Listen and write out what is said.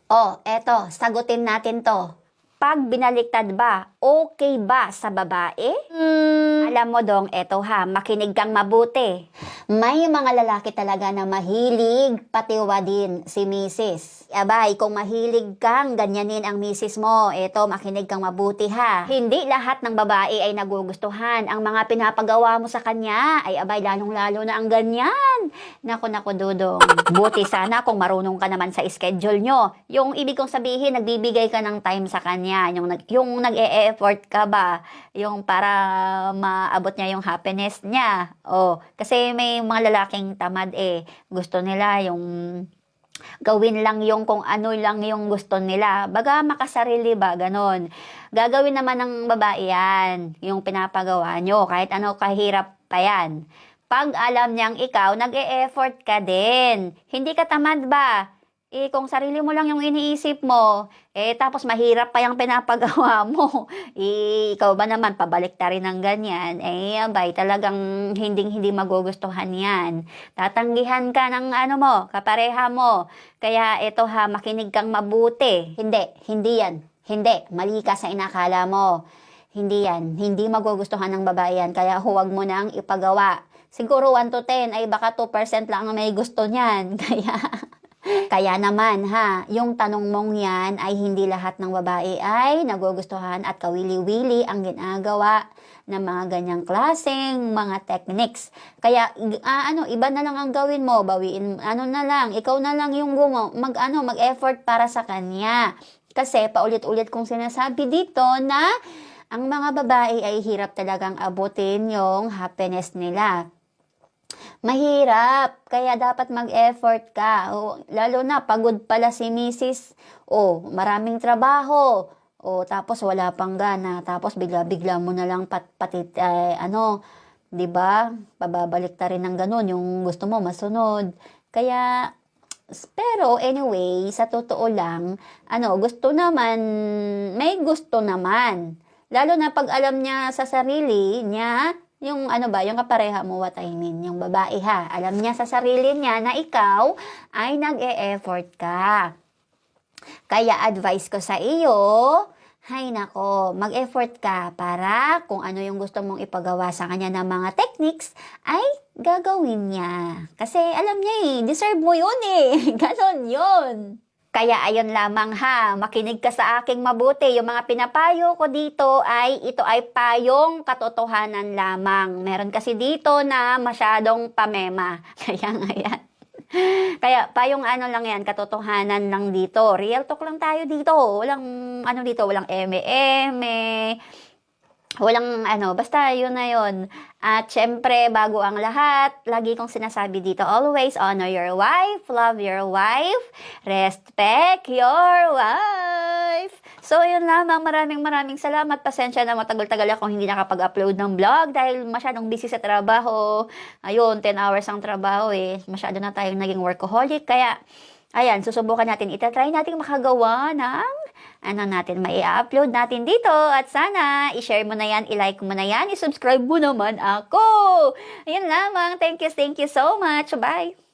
Oh, eto, sagutin natin to. Pag binaliktad ba, okay ba sa babae? Alam mo dong, eto ha, makinig kang mabuti. May mga lalaki talaga na mahilig patiwadin si misis. Abay, kung mahilig kang ganyanin ang misis mo, eto, makinig kang mabuti ha. Hindi lahat ng babae ay nagugustuhan. Ang mga pinapagawa mo sa kanya ay abay, lalong-lalo na ang ganyan. Naku, Dudong. Buti sana kung marunong ka naman sa schedule nyo. Yung ibig kong sabihin, nagbibigay ka ng time sa kanya. Yung nag-e-effort ka ba? Yung para maabot niya yung happiness niya. Oh, kasi may mga lalaking tamad Gusto nila yung gawin lang yung kung ano lang yung gusto nila. Baga makasarili ba, ganon. Gagawin naman ng babae yan, yung pinapagawa nyo, kahit ano kahirap pa yan. Pag alam niyang ikaw, nag-e-effort ka din. Hindi ka tamad ba? Kung sarili mo lang yung iniisip mo, tapos mahirap pa yung pinapagawa mo, ikaw ba naman, pabalik ta rin ng ganyan, abay, talagang hindi magugustuhan yan. Tatanggihan ka ng ano mo, kapareha mo. Kaya ito ha, makinig kang mabuti. Hindi yan. Hindi, mali ka sa inakala mo. Hindi yan. Hindi magugustuhan ng babae yan. Kaya huwag mo nang ipagawa. Siguro 1 to 10 ay baka 2% lang ang may gusto niyan. Kaya naman ha, yung tanong mong yan ay hindi lahat ng babae ay nagugustuhan at kawili-wili ang ginagawa ng mga ganyang klaseng mga techniques. Kaya iba na lang ang gawin mo, bawiin na lang, ikaw na lang yung mag-effort para sa kanya. Kasi paulit-ulit kong sinasabi dito na ang mga babae ay hirap talagang abutin yung happiness nila. Mahirap, kaya dapat mag-effort ka. Lalo na pagod pala si misis. Maraming trabaho. Tapos wala pang gana. Tapos bigla-bigla mo na lang pati 'di ba? Pababalik ta rin ng ganun yung gusto mo masunod. Kaya pero anyway, sa totoo lang, may gusto naman. Lalo na pag alam niya sa sarili niya, yung yung kapareha mo, what I mean, yung babae ha, alam niya sa sarili niya na ikaw ay nag-e-effort ka. Kaya advice ko sa iyo, hay nako, mag-effort ka para kung ano yung gusto mong ipagawa sa kanya ng mga techniques ay gagawin niya. Kasi alam niya deserve mo yun ganon yun. Kaya ayun lamang ha, makinig ka sa aking mabuti. Yung mga pinapayo ko dito ito ay payong katotohanan lamang. Meron kasi dito na masyadong pamema. Kaya nga yan. Kaya payong lang yan, katotohanan lang dito. Real talk lang tayo dito. Walang walang eme-eme. Walang basta yun na yun. At syempre, bago ang lahat, lagi kong sinasabi dito, always honor your wife, love your wife, respect your wife. So, yun lamang. Maraming salamat. Pasensya na matagal-tagal akong hindi nakapag-upload ng vlog dahil masyadong busy sa trabaho. Ayun, 10 hours ang trabaho Masyado na tayong naging workaholic. Kaya, ayan, susubukan natin. Itatry natin makagawa ng mai-upload natin dito. At sana, i-share mo na yan, i-like mo na yan, i-subscribe mo naman ako. Ayun lamang. Thank you so much. Bye!